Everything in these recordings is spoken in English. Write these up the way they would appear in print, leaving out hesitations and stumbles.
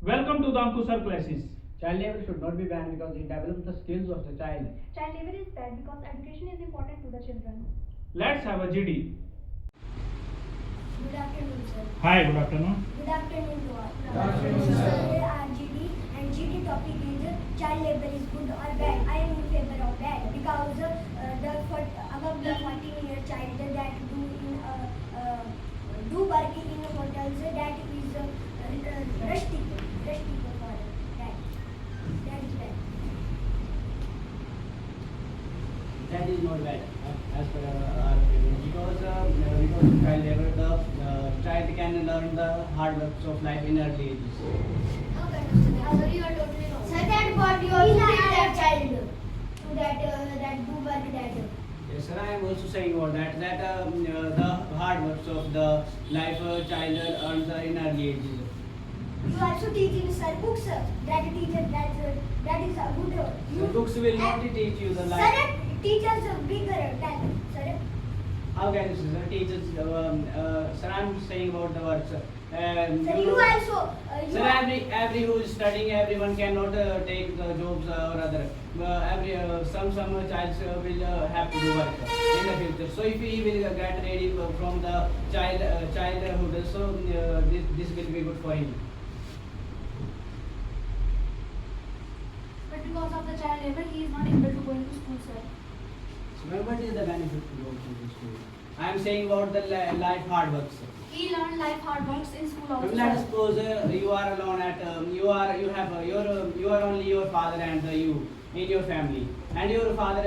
Welcome to the Ankusar classes. Child labor should not be banned because it develops the skills of the child. Child labor is bad because education is important to the children. Let's have a GD. Good afternoon, sir. Hi, good afternoon. Good afternoon to all. Good afternoon, sir. Today our GD and GD topic is child labor is good or bad. I am in favor of bad because above the 14-year child that do work in hotels that is rustic for that. That is bad. That is not bad as per our opinion because of child labor, the child can learn the hard works of life in early ages. Sir, you are totally wrong. Sir, that what you also teach that child to that do work that. Yes, sir. I am also saying about that the hard works of the life child earns in early ages. You also teach in sir books that teacher that is a good. So books will not teach you the life. Sir, teachers bigger than sir. How can you say, sir? Teachers, sir, I'm saying about the words. Sir, you also. Sir, every who is studying, everyone cannot take the jobs or other. Some child will have to do work in the future. So if he will get ready from the childhood, so this will be good for him. But because of the child labor, he is not able to go into school, sir. So what is the benefit to go to the school? I am saying about the life hard works. He learned life hard works in school also. Let us sir. suppose you are alone at you are only your father and you in your family, and your father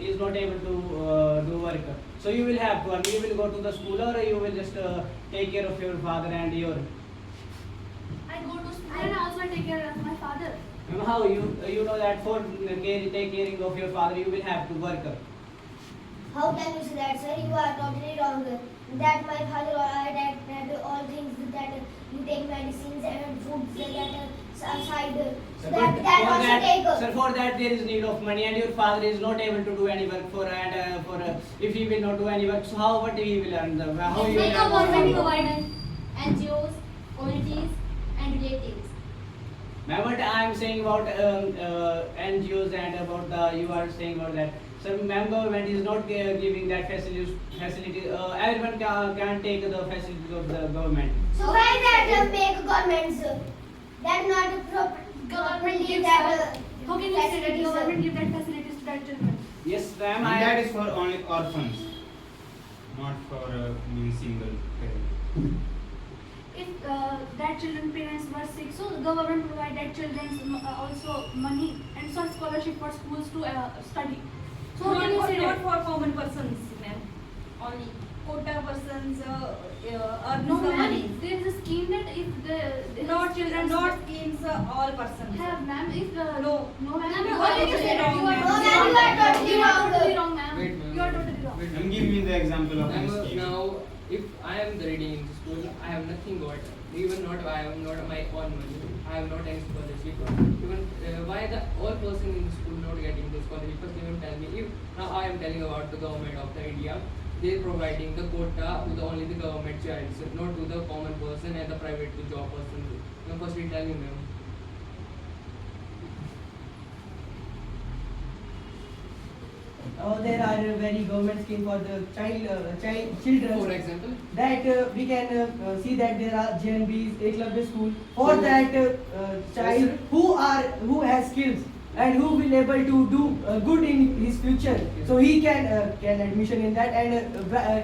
is not able to do work. So you will have to, and you will go to the school, or you will just take care of your father and your. I go to school and also I take care of my father. How you know that for take caring of your father you will have to work. How can you say that, sir? You are totally wrong. That my father that all things that you take medicines and foods that aside. So that also take. Sir, for that there is need of money, and your father is not able to do any work if he will not do any work. So how what he will earn the how he will Like earn government the provided NGOs, communities, and relatives. Ma'am, what I am saying about NGOs and about you are saying about that. So, ma'am, government is not giving that facility. Everyone can take the facilities of the government. So why that make governments that not Government gives that How can you say that facilities, government give that facilities to that children? Yes, ma'am. And that is for only orphans, not for single parent. If that children parents were sick, so the government provide that children also money and some scholarship for schools to study. So how can you say not that? for common persons, ma'am. Only quota persons earn No, the ma'am. money. There is a scheme that if the Not children not schemes, all persons. have, ma'am. If No. no, ma'am. Ma'am, You what are did you totally say? wrong. You are ma'am. wrong. Ma'am, you are totally You are wrong. totally wrong, ma'am. Wait, ma'am. You are totally wrong. And give me the example of Ma'am, an scheme. now if I am reading in the school, I have nothing got. Even not I have not my own money. I have not any scholarship. Even why the all person in the school not getting the scholarship? Because they will tell me if now I am telling about the government of the India. They are providing the quota to the only the government child, so not to the common person and the private to job person. Now firstly tell me, ma'am. There are very government scheme for the children. For example, That we can see that there are JNBs, Eklavya school for So- that child sir. who has skills and who will able to do good in his future. Yes. So he can admission in that and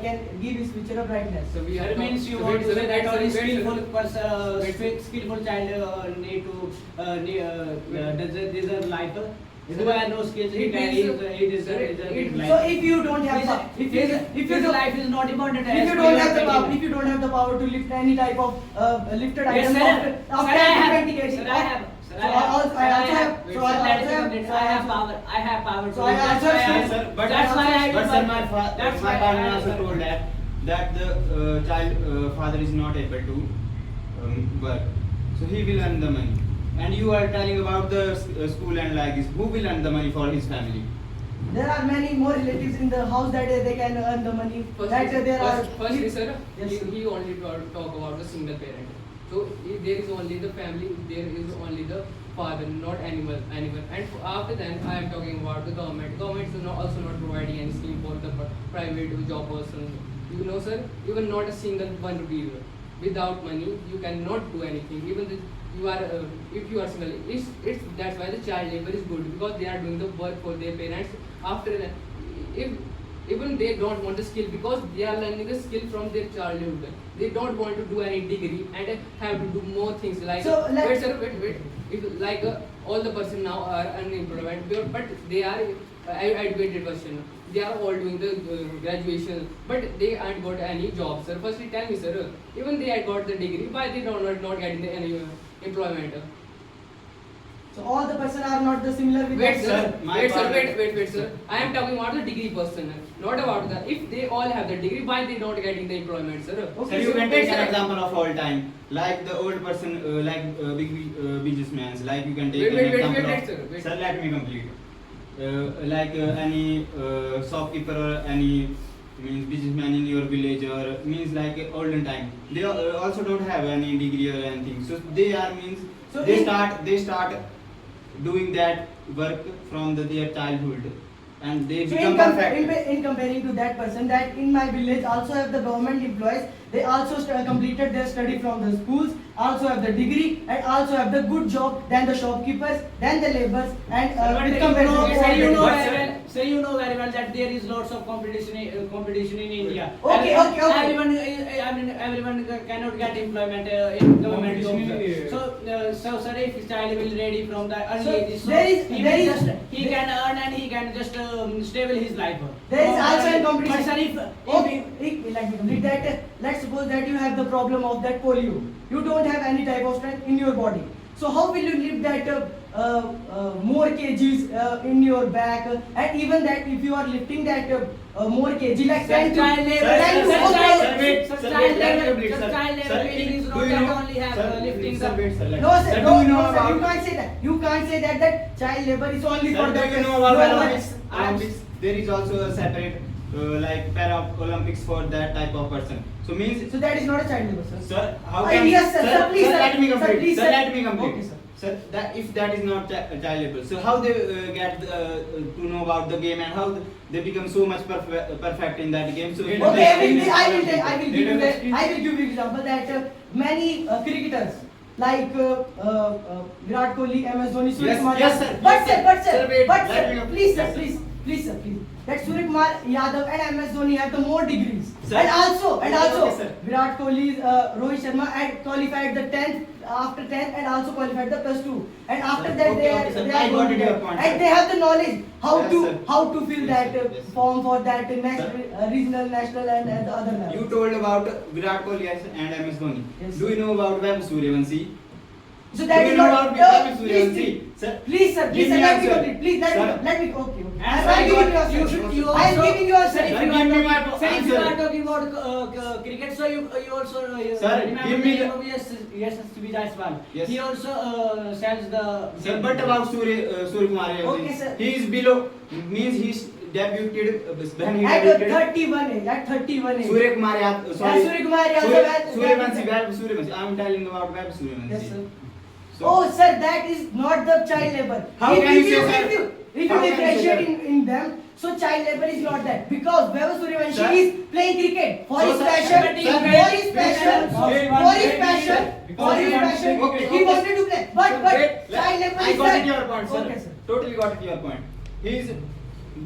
can give his future a brightness. so we Sir, are means you so want to wait, say sir, that only wait, sir. skillful person, Wait, sir. skillful child need to deserve life. Who has no skills, he It can means, he deserve it- life. So if you don't have if you his don't life is not important. if you don't have the power, if you don't have the power to lift any type of lifted Yes, item sir. after Sir, I have. 20 kg. Sir, I have. Sir, So I have. also- I Sir, also have- Wait, so sir, I let also me have- complete. I have power. I have power to So do I that. also That's why have- Sir, but that's why I but will sir, work. That's my why father I also will told work. that the child father is not able to work, so he will earn the money. And you are telling about the school and like this. Who will earn the money for his family? There are many more relatives in the house that they can earn the money. That there are. Firstly, sir, Yes, sir. he only talk about the single parent. So if there is only the family, there is only the father, not anyone. And after then, I am talking about the government. Government is also not providing any scheme for the private job person. You know, sir, even not a single 1 rupee. Without money, you cannot do anything. Even you are, if you are single, it's that's why the child labor is good, because they are doing the work for their parents. After that, if even they don't want the skill, because they are learning the skill from their childhood. They don't want to do any degree and have to do more things like. So, like- wait, sir, wait. If like all the person now are unemployed, but they are educated person. They are all doing the graduation, but they aren't got any job, sir. Firstly, tell me, sir. Even they had got the degree, why they not getting the, any employment? So all the person are not the similar with Wait, that, sir. my Wait, sir. part- Wait, sir. I am talking about the degree person, not about the. If they all have the degree, why they not getting the employment, sir? Okay, Sir, you so can wait, take an sir. example of all time, like the old person, like big businessmen. Like you can take Wait, an example wait, of. sir. Wait. Sir, let me complete. Like any shopkeeper or any means businessman in your village, or means like olden time. They also don't have any degree or anything. So they are means So they in- start doing that work from their childhood, and they So become perfect. in comparing to that person, that in my village also have the government employees, they also completed their study from the schools, also have the degree, and also have the good job than the shopkeepers, than the laborers, and with comparison to all the- You know very well that there is lots of competition in India. Okay. Everyone cannot get employment in government Competition jobs. in- So sir, if his child will ready from the early So age, so there is- he there will is- just he can earn and he can just stable his life. There is From also a early- competition. But sir, if Okay, let me complete that. Let's suppose that you have the problem of that polio. You don't have any type of strength in your body. So how will you lift that more kgs in your back? And even that if you are lifting that more kg, like 10 to child labor, ten to sir, four sir, thousand- wait, such sir, child wait, let me labor, complete, such sir. child labor Sir, meaning is do not you that know- only have sir, lifting sir, the. wait, sir, let- No sir, Sir, no, do you know no, sir, you about- can't say that. You can't say that child labor is only Sir, for do that. you know about No, Olympics? I am- Olympics? There is also a separate like Olympics for that type of person. So means, So that is not a child labor, sir. sir, how can Yes, sir, sir, please, sir. let me Sir, complete. please, Sir, sir. let me complete. Okay, sir. Sir, that if that is not child labor, so how they get to know about the game, and how they become so much perfect in that game? So Okay, Okay, I will give you the example that many cricketers like Virat Kohli, MS Dhoni, Surya Yes, Kumar yes, Yadav. sir, But yes, sir, sir, wait, but let me sir, up- please sir, yes, sir. please sir, please. That Surya Kumar Yadav and MS Dhoni have the more degrees. Sir. And also Okay, sir. Virat Kohli, Rohit Sharma had qualified the 10th, after 10th, and also qualified the +2. And after Sir, that okay, they okay, sir. are I got going it, to your that. point, And sir. they have the knowledge how Yes, to sir. fill Yes, that sir, yes. form for that national, regional, national, and the other levels. You told about Virat Kohli and MS Dhoni. Yes, Do you know about Vaibhav Suryavanshi? So that Do is you know not. about Vaibhav Please, Suryavanshi? Sir, please, sir, give me let me answer. complete. Please, Sir. let me. Okay. And I am giving you a you should you I am also- giving you a sir, if Sir, you give are me my talking- sir, if you answer. are talking about cricket, so you also Sir, remember give me the the- name of Yashasvi Jaiswal. Yes. He also sells the. Sir, but about Surya Kumar Yadav, Okay, sir. he is below, means he's debuted when he At debuted. 31 age, at 31 age. Surya Kumar Yadav, sorry. Surya Kumar Yadav and- Suryavanshi, Vaibhav Suryavanshi. I am telling about Vaibhav Suryavanshi. Yes, sir. So, Oh, sir, that is not the child labor. How If- can if you say, sir? if you How can you say differentiate that? in them, so child labor is not that, because Vaibhav Suryavanshi Sir? is playing cricket for So, his sir, passion, sir, for his passion, wait, for his wait, passion, because for he his wanted to passion. play cricket. He wanted to play, but wait, child labor I is got that. it your point, sir. Okay, sir. Totally got it your point. He is.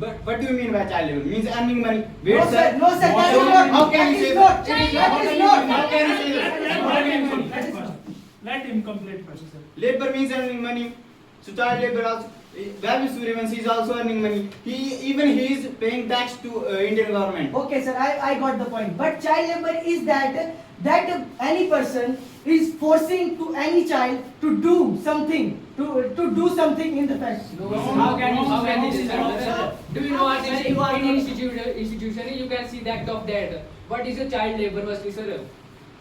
But what do you mean by child labor? Means earning money. Wait, No, sir, no, sir, that So, is not. How can That you is say not. that? That is not. How can you say that? Let him complete first, sir. Labor means earning money. So child labor also. Vaibhav Suryavanshi is also earning money. He is paying tax to Indian government. Okay, sir, I got the point. But child labor is that any person is forcing to any child to do something, to do something in the factory. How can this this is happen? sir? Do you know what Sir, is you are in not- institution you can see the act of that. What is a child labor, firstly, sir?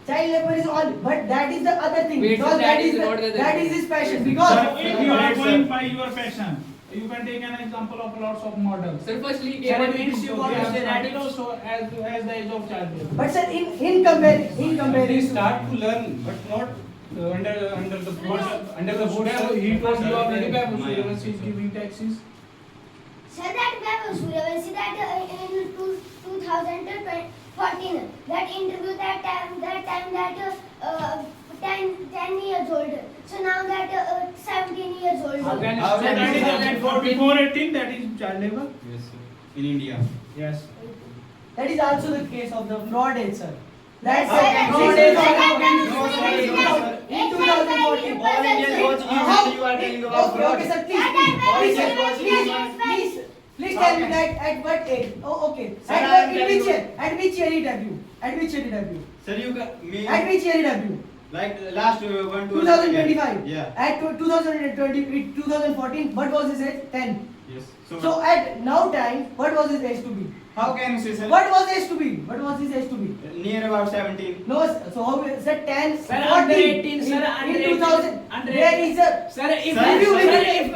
Child labor is all, but that is the other thing. Wait, because so that is the- not the other that thing. is his passion. Sir, Because if you are Right, sir. going by your passion, you can take an example of lots of models. Sir, firstly, Sir, what means you want They to are say that started also as the age of childhood. but sir, in comparison, They start to learn, but not under the board, he told you already that Suryavanshi is giving taxes. Sir, that Suryavanshi, that in 2014, that interview, that time that 10 years old. So now that 17 years old. How can How you can say you say that For before 18, that is child labor. Yes, sir. In India. Yes. That is also the case of the fraud age, sir. That's That's right. fraud Sir, age. that No, sorry, no, sir. In 2014. All Indians watching you, How? you are telling about Okay, fraud. okay, sir, please, That please, time please, very please, serious, please, please How tell me can- that at what age? Oh, okay. Sir, At I am what, in telling which you- year? At which year he debut? At which year he debut? Sir, you can mean At which year he debut? like last 1 to 2025. Yeah. At 2014, what was his age? 10. Yes. So at now time, what was his age to be? how can you say, sir? What was age to be? What was his age to be? Near about 17. No, so how is it 10? Sir, 14? under 18, sir, In under 2000, 18, under there 18. is a. Sir, if Sir, if sir, sir, sir, if If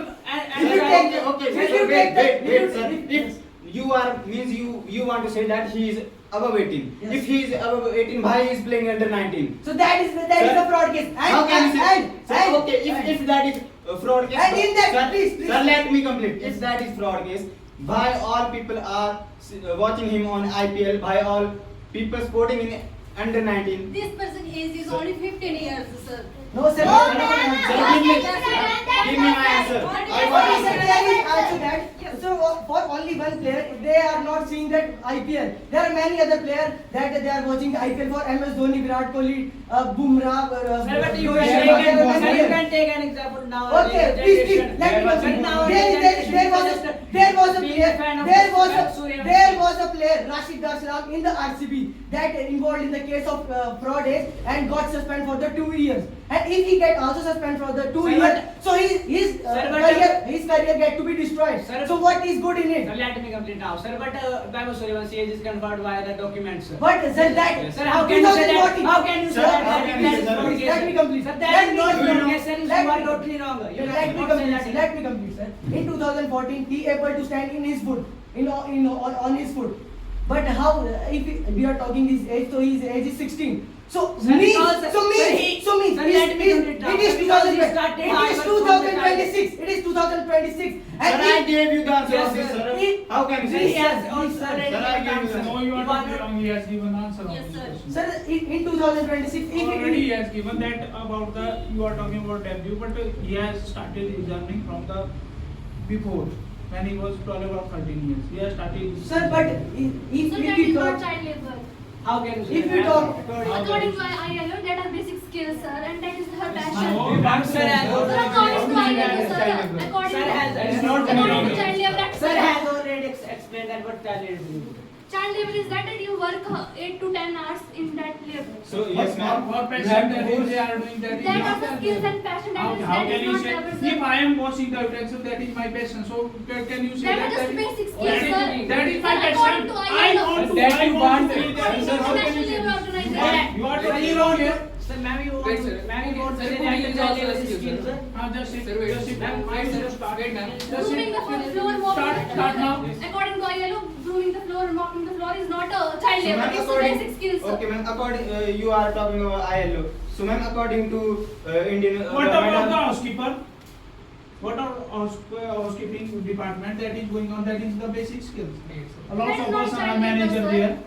and you sir, take- Okay, if sir, you wait, take the- wait, if sir. you- If you are means you want to say that he is above 18. Yes. If he is above 18, why he is playing under 19? So that is Sir, the fraud case. How can you say? Sir, and okay, if that is fraud case. And in that, sir, please. Sir, let me complete. If that is fraud case, why all people are watching him on IPL? Why all people sporting in under 19? This person age is Sir. only 15 years, sir. no, sir. No, no, ma'am. no, Sir, no. give me Yes, sir. my answer. I Okay, want sir, answer. there is also that. So for only one player, they are not seeing that IPL. There are many other players that they are watching IPL for MS Dhoni, Virat Kohli, Bumrah. Sir, but you Rohit can Sharma, take there are sir, many you others. can take an example now. Okay, please, let me But continue. now There was a player, there was a player, Rashid Darsalam in the RCB that involved in the case of fraud and got suspended for the 2 years. And if he get also suspended for the 2 Sir, years, but- so his Sir, but- career get to be destroyed. Sir, So what is good in Sir, it? let me complete now, sir. But Baba Suryavanshi age is confirmed via the documents, sir. But sir, that Sir, how can you say that? 2014 How can you say Sir, that? how can you say that? Let me complete. Sir, Let that is me not complete. fraud case, sir. You Let are me- totally wrong. You Let me cannot say complete. that. Let me complete, sir. In 2014, he able to stand in his foot, on his foot. But how? If we are talking his age, so his age is 16. So Sir, means, no, sir. so means, Sir, so means, sir, it let me is complete now. it is Because he 2020. started It is high, but 2026. It is 2026. Sir, I if- gave you the answer Yes, of this, sir. sir. If- How can you Sir, say? he has also already Sir, I given give you answer. No, you are You are totally wrong. He has given answer on Yes, this sir. question. Sir, in 2026, if Already he has given that about the, you are talking about debut, but he has started his journey from the before, when he was 12 or 13 years. He has started. Sir, but if So we that is not talk, child labor. How can you say If that? we talk- According to ILO, that are basic skills, sir, and that is her passion. No, But sir has So according to ILO, sir, according Sir has- to That is not according to wrong. child labor act, Sir has already explained that what child labor is. child labor is that you work 8 to 10 hours in that labor. So yes, ma'am. For passion, that is they are doing that. That are the skills and passion. How That can is you not say, labor, if sir. I am washing the utensil, that is my passion, so can you say That that? is just basic skills, that sir. is- that is my Sir, passion. according to I ILO. want to, That I you want want to be it. there. According Sir, to how can International you say Labour this? Organization. You are Sir, totally you wrong want here. Sir, ma'am, you Wait, want sir. ma'am, you want Sir, to say could that you the please child also labor is excuse, skill, sir? sir? Just sit, Sir, wait. just sit. Ma'am, I sir, just start. wait, ma'am. Just Grooming the sit. floor, mopping the Start floor. now. According to ILO, grooming the floor and mopping the floor is not a child So, labor. ma'am, It's a according- basic skill, sir. Okay, ma'am. According you are talking about ILO. So, ma'am, according to Indian. What about Madam- the housekeeper? What are housekeeping department that is going on? That is the basic skills. A lot That is of not person child are labor, manager sir. there.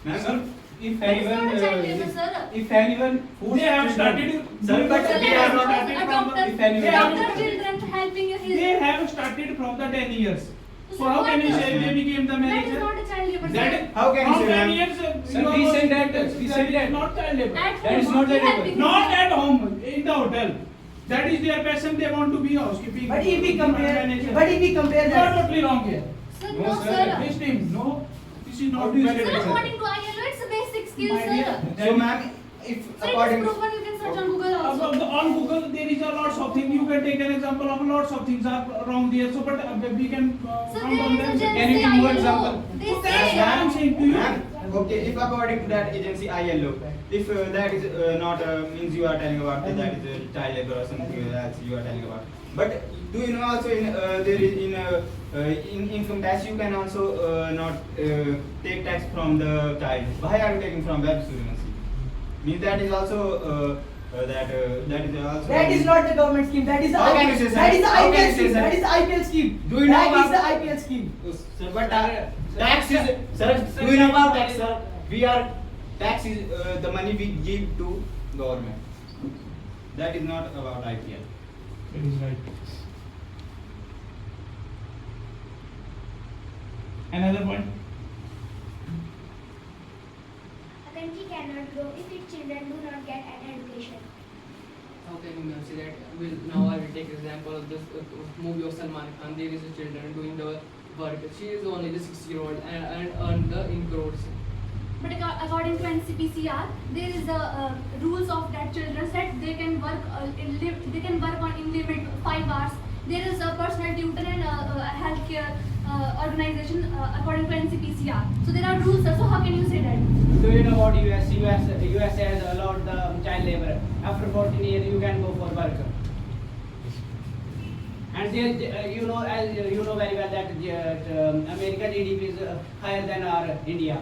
Ma'am, Sir, if That is anyone, not a child labor, sir. if anyone They have started. Sir, but Sir, we they are have not- started started a from doctor, if anyone- They have doctor started. children helping his. They have started from the 10 years. So So how can you what? say they became the That is manager? not a child labor, That sir. is, How can you from say 10 that? years, Sir, you we are said working- that, we said that. Not child labor. At That is home, not he child labor. helping Not his- at home, in the hotel. That is their passion. They want to be housekeeping. but if we compare, manager. but if we compare You are that, totally wrong here. Sir, No, no, sir. sir. This team, no, this is How not do you valid. say Sir, that, according to ILO, it's a basic skill, My dear, sir. that So, is- ma'am, if Sir, it is according proven. You can search on Google also. On Google there is a lots of things. You can take an example of lots of things are wrong there. So, but we can Sir, count on there them. is a Can you give more ILO. example? They That's say. what I'm saying to you. Ma'am, okay, if according to that agency ILO, if that is not means you are telling about that is child labor or something else you are telling about. But do you know also in there is in income tax you can also not take tax from the child. Why are you taking from web Suryavanshi? Means that is also that is also. That is not the government scheme. That is the How can you say, sir? that is the How can IPL you say, scheme. sir? That is the IPL scheme. Do you know that is about- the IPL scheme? Sir, but tax is, sir, do you know about tax, sir? Tax is the money we give to government. That is not about IPL. That is right. Another point. A country cannot grow if its children do not get an education. How can you say that? Now I will take example of this movie of Salman Khan. There is a children doing the work. She is only the 6-year-old and earn the in crores. But according to NCPCR, there is a rules of that children that they can work they can work on in limit 5 hours. There is a personal tutor and healthcare organization according to NCPCR. So there are rules. So how can you say that? Do you know what US has allowed the child labor? After 14 years, you can go for work. And there, you know, as you know very well that American GDP is higher than our India.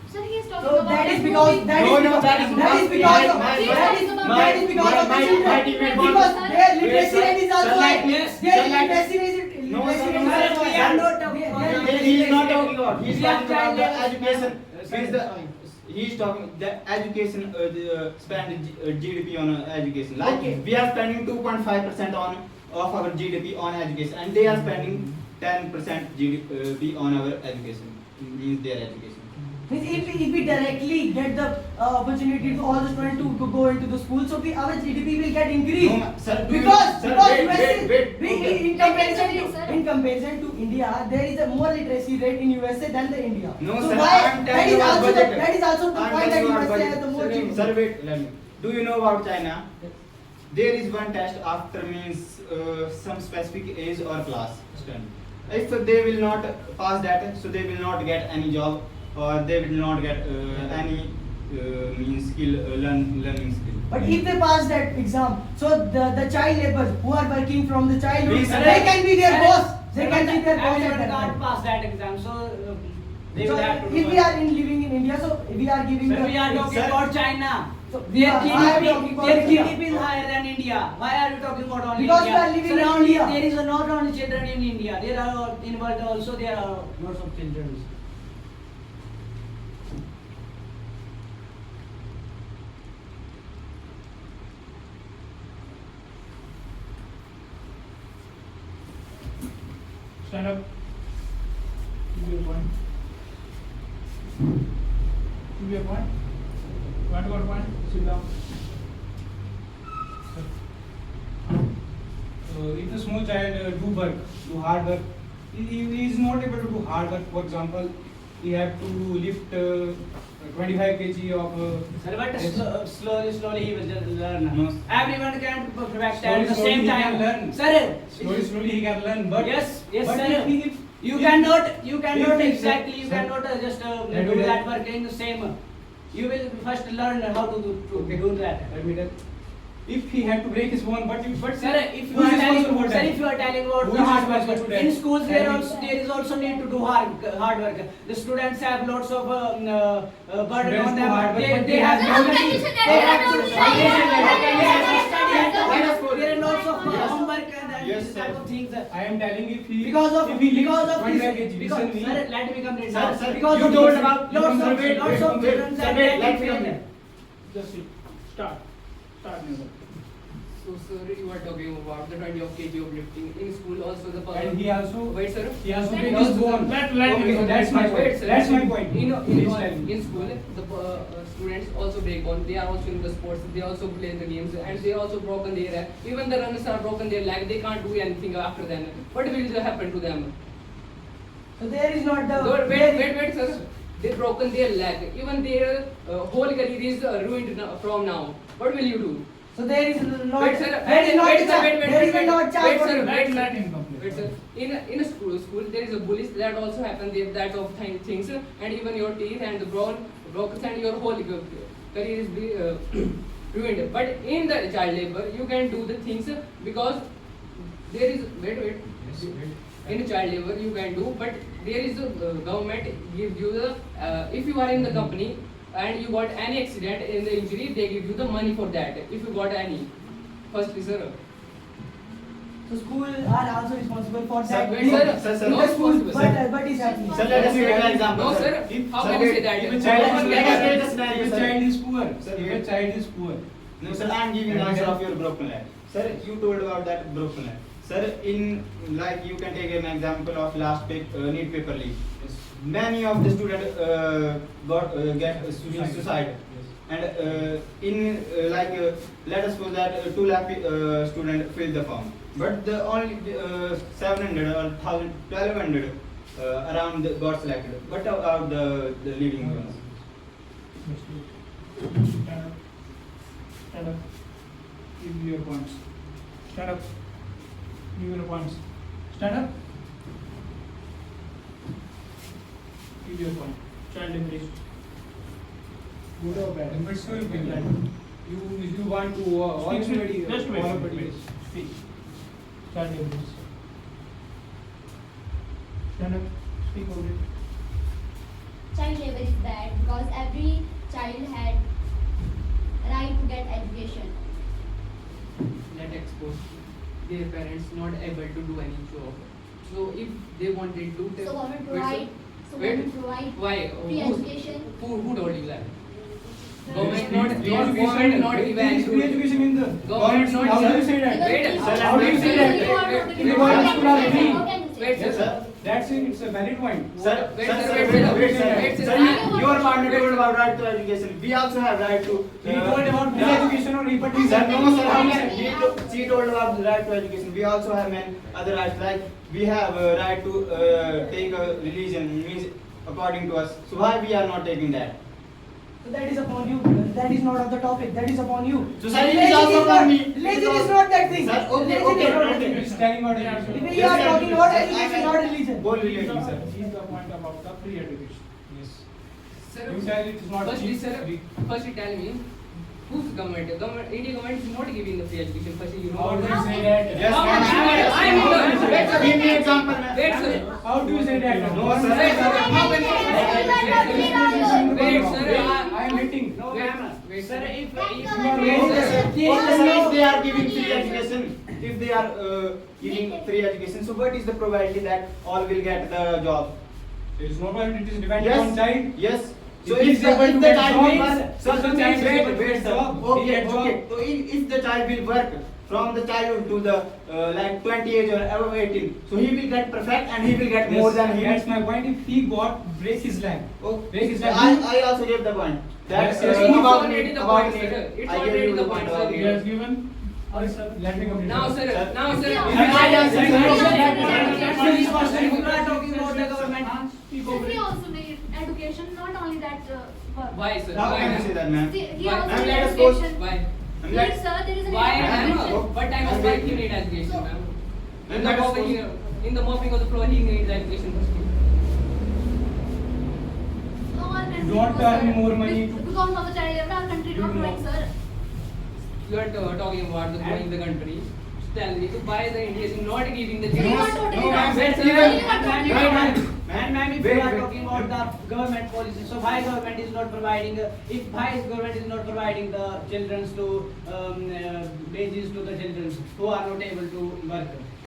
Sir, he is talking So about that is movie. because that is No, no, because that is that is not- because my- of my- that is my- that is because of my- the children. my debate was- Because their Wait, literacy sir. rate is also Sir, high. yes, Their sir, like- literacy rate is No, literacy sir, rate no, is sir, also we high. are not Their- talking their about- literacy He is rate not is talking about. He is We are talking about the child labor. education. He is talking the education. Spend GDP on education. Like Okay. we are spending 2.5% of our GDP on education, and they are spending 10% GDP on our education. Means their education. Means if we directly get the opportunity to all the students to go into the school, so our GDP will get increased. No, sir, do you- because sir, because wait, USA, wait, we, okay. in comparison Wait, to sir. in comparison to India, there is a more literacy rate in USA than the India. No, so sir, why I am that telling is you about also budget. that is also the I am point that telling you about USA budget. has the more Sir, GDP. Sir, wait, let me. Do you know about China? There is one test after means some specific age or class student. If they will not pass that, so they will not get any job or they will not get any means skill learning skill. But if they pass that exam, so the child laborers who are working from the childhood, Please, sir. they can be their boss. They can be their boss at Everyone that can't time. pass that exam, so they So will have to do if we work. are living in India, so we are giving Sir, we are talking Sir. about China. So, Their I am talking GDP, about their India. GDP is higher than India. Why are you talking about only Because India? we are living Sir, in only, India. there is not only children in India. There are in world also there are lots of children. Stand up. Give your point. Give your point. Want to go to point? Sit down. If a small child do hard work, he is not able to do hard work. For example, he have to lift 25 kg of. Sir, but yes. slowly he will just learn. No. Everyone can perfect Slowly, at the slowly same he time. can learn. Sir, Slowly he can learn. But yes, but sir. if You if- cannot if- exactly, you sir, cannot just let do me that tell- work in the same. You will first learn how to do that. Let me tell. If he had to break his bone, but Sir, if you who is are telling, responsible for sir, that? if you are telling about Who the is hard responsible work, for in that? schools Tell me. there is also need to do hard work. The students have lots of burden Students on do them. hard work, They, but they they have have How to can study. you say that They they have are to not study. doing They have to study. Yes. There are lots of Yes. homework and Yes, these sir. type of things. I am telling if he Because of if he lifts because of 25 this, kg, because listen me. Sir, let me complete. Sir, sir, because you of told this, about- lots of wait, lots of wait, children sir, are wait, getting let me failed. complete. Just sit. Start. Start never. So sir, you are talking about the 20 of kg of lifting in school. Also the And he also wait sir. he also Let break me- his bone. Let Okay, me- so that's my wait, point. sir. That's my point. In Please tell me. in school, the students also break bone. They are also in the sports. They also play the games, and they also broken their. Even the runners are broken their leg. They can't do anything after them. What will happen to them? So there is not the Wait, sir. They broken their leg. Even their whole career is ruined from now. What will you do? So there is not Wait, sir. there is not Wait, sir. chance- Wait, there is wait, not wait, chance wait, for sir. you. Let him complete. Wait, sir. In a school there is a bullies that also happen there, that of things, and even your teeth and the broken and your whole career is ruined. But in the child labor you can do the things because there is in child labor you can do, but there is a government gives you the if you are in the company and you got any accident in the injury, they give you the money for that. If you got any, firstly, sir. So school are also responsible for that. Sir, wait, sir. sir, In No the school, responsible, but is happening. Sir, let us take an example. No, sir. How can you say that? If a Sir, let us child take a scenario, if a sir. child is poor, Sir, if a wait. child is poor, No, sir, I am giving the answer of your broken leg. Sir, you told about that broken leg. Sir, in like you can take an example of last NEET paper leak. Many of the students get suicide. And let us suppose that 2 lakh students fill the form, but the only 700 or 1,000, 1,200 around got selected. What about the leading ones? stand up. Stand up. Give your points. Stand up. Give your points. Stand up. Give your point. Child marriage. Good or bad? It's your Bad. opinion. If you want to all Speak, speak. everybody, Just wait. all everybody. Speak. Child marriage. Stand up. Speak over it. Child labor is bad because every child had right to get education. That expose their parents not able to do any job. So if they wanted to, So government wait, provide, sir. Wait. Why? free Who- education. Who told you that? Sir, Government Free not education, give there any is free education in the Government not How do you give- say that? Wait, Because sir, how do you wait, say sir, that? wait, You are wait, not wait, giving wait, how wait, can you say wait, that? How can you say wait, that? sir. That's it. It's a valid point. Sir, Wait, sir, sir, sir, wait, wait, sir, wait, sir. wait, sir. Sir, you are part told about right to education. We also have right to. He told about free yeah. education or repetition. Sir, no, sir. How can Exactly. she told about the right to education? We also have many other rights. Like we have right to take a religion, means according to us. So why we are not taking that? So that is upon you. That is not of the topic. That is upon you. Society Religion is also not- upon me. Religion is not that thing. Sir, okay, Religion okay, is not okay. that thing. He's telling about Yes, it. sir. We Yes, are sir. talking about Sir, education, not religion. Both This religions, sir. is the point about the free education. Yes. Sir, You tell it is not firstly, free. sir, firstly tell me, whose government? Indian government is not giving the free education. Firstly, you know. How do you How say can- that? Yes, How- ma'am. I am the- wait, sir. Give me example, ma'am. Wait, sir. How do you say that? No, sir. Wait, sir. How can you? Wait, sir. I am hitting. No, Wait, ma'am. wait, Sir, sir. if Thank you you. are Okay, raised, sir. Okay, sir, if they are giving free education, if they are giving free education, so what is the probability that all will get the job? It is not it is dependent on child. Yes. So If he if is the, able if to the get child job, will work, so the child is wait, able to wait, get sir. job, he Okay, get job. okay. So if the child will work from the childhood to the like 20 age or above 18, so he will get perfect and he will get more than he. That's my point. If he break his leg, Oh, break his leg. I also gave the point. That Yes, yes, it's about already need, the about point, need. sir. It's I gave already you the the point, point sir. about He need. has given. Let me complete. Now, sir. Now, sir. Yeah. Please, first, if you are talking about the government, Speak Sir, over he it. also need education, not only that work. Why, sir? How can you say that, ma'am? He Why? also Ma'am, need let us go. education. Why? Yes, sir, there is an Why, education. ma'am? What time of work he need education, ma'am? In the Let us mopping, go. in the mopping of the floor, he needs education. No, our country Don't goes, earn sir. more money to- Because of the child labor, our country You not know. growing, sir. You are talking about the growing the country. Tell me, so why the India is not giving the So you are chance? totally no, wrong. ma'am, Sir, wait, you wait, are totally wait, wrong. wait. ma'am, if Wait, you are wait. talking about the government policy, so why government is not providing, if why is government is not providing the children to wages to the children who are not able to work?